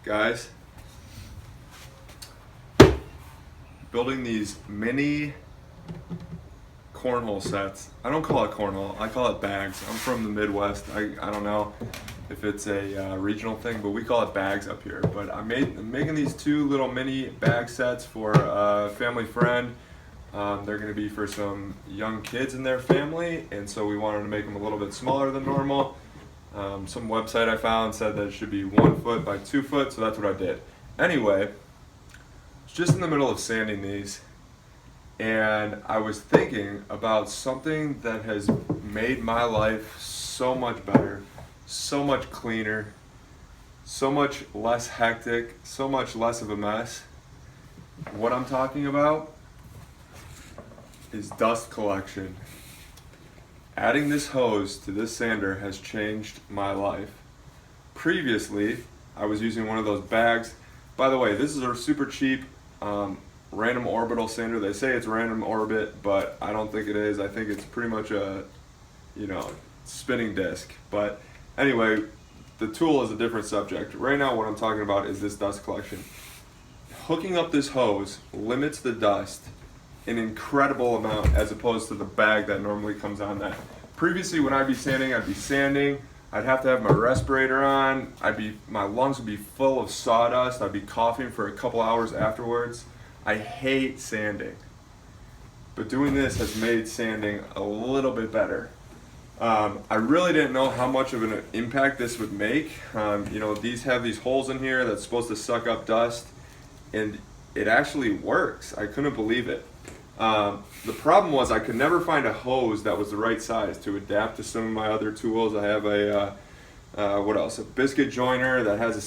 Guys, building these mini cornhole sets. I don't call it cornhole, I call it bags. I'm from the Midwest. I don't know if it's a regional thing, but we call it bags up here. But I'm making these two little mini bag sets for a family friend. They're going to be for some young kids in their family, and so we wanted to make them a little bit smaller than normal. Some website I found said that it should be 1 foot by 2 foot, so that's what I did. Anyway, I was just in the middle of sanding these, and I was thinking about something that has made my life so much better, so much cleaner, so much less hectic, so much less of a mess. What I'm talking about is dust collection. Adding this hose to this sander has changed my life. Previously, I was using one of those bags. By the way, this is a super cheap random orbital sander. They say it's random orbit, but I don't think it is. I think it's pretty much a, spinning disc. But anyway, the tool is a different subject. Right now, what I'm talking about is this dust collection. Hooking up this hose limits the dust an incredible amount as opposed to the bag that normally comes on that. Previously, when I'd be sanding, I'd have to have my respirator on, my lungs would be full of sawdust, I'd be coughing for a couple hours afterwards. I hate sanding. But doing this has made sanding a little bit better. I really didn't know how much of an impact this would make. These have these holes in here that's supposed to suck up dust, and it actually works. I couldn't believe it. The problem was I could never find a hose that was the right size to adapt to some of my other tools. I have a biscuit joiner that has the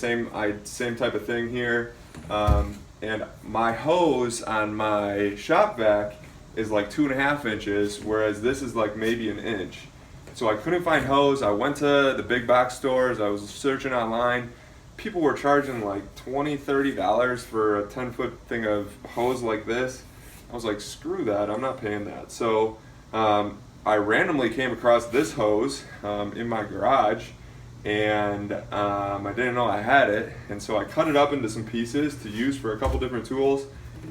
same type of thing here. And my hose on my shop vac is like 2.5 inches, whereas this is like maybe an inch. So I couldn't find hose. I went to the big box stores. I was searching online. People were charging like $20, $30 for a 10-foot thing of hose like this. I was like, screw that, I'm not paying that. So I randomly came across this hose in my garage, and I didn't know I had it, and so I cut it up into some pieces to use for a couple different tools,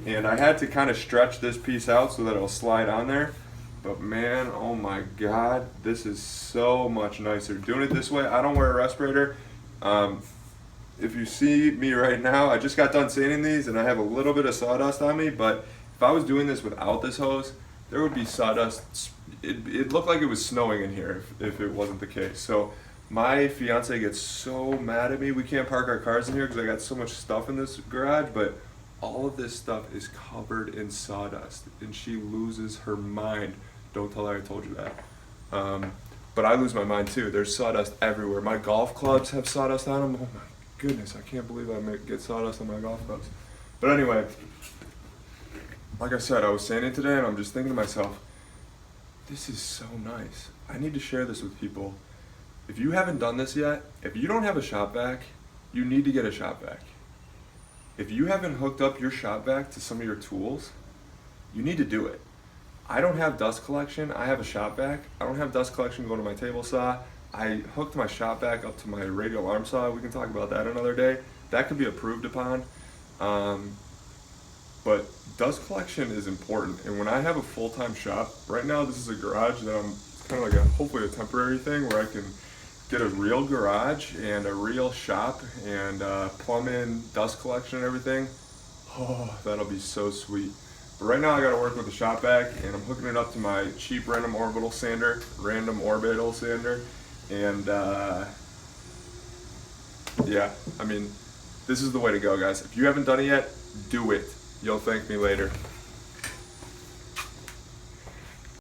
and I had to kind of stretch this piece out so that it'll slide on there. But man, oh my God, this is so much nicer. Doing it this way, I don't wear a respirator. If you see me right now, I just got done sanding these and I have a little bit of sawdust on me, but if I was doing this without this hose, there would be sawdust. It looked like it was snowing in here if it wasn't the case. So my fiance gets so mad at me. We can't park our cars in here because I got so much stuff in this garage, but all of this stuff is covered in sawdust and she loses her mind. Don't tell her I told you that. But I lose my mind too. There's sawdust everywhere. My golf clubs have sawdust on them. Oh my goodness, I can't believe I get sawdust on my golf clubs. But anyway, like I said, I was sanding today and I'm just thinking to myself, this is so nice. I need to share this with people. If you haven't done this yet, if you don't have a shop vac, you need to get a shop vac. If you haven't hooked up your shop vac to some of your tools, you need to do it. I don't have dust collection, I have a shop vac. I don't have dust collection going to my table saw. I hooked my shop vac up to my radial arm saw. We can talk about that another day. That could be improved upon. But dust collection is important, and when I have a full-time shop, right now this is a garage that I'm kind of like hopefully a temporary thing where I can get a real garage and a real shop and plumb in dust collection and everything. Oh, that'll be so sweet. But right now I gotta work with the shop vac, and I'm hooking it up to my cheap random orbital sander, and yeah, I mean, this is the way to go, guys. If you haven't done it yet, do it. You'll thank me later.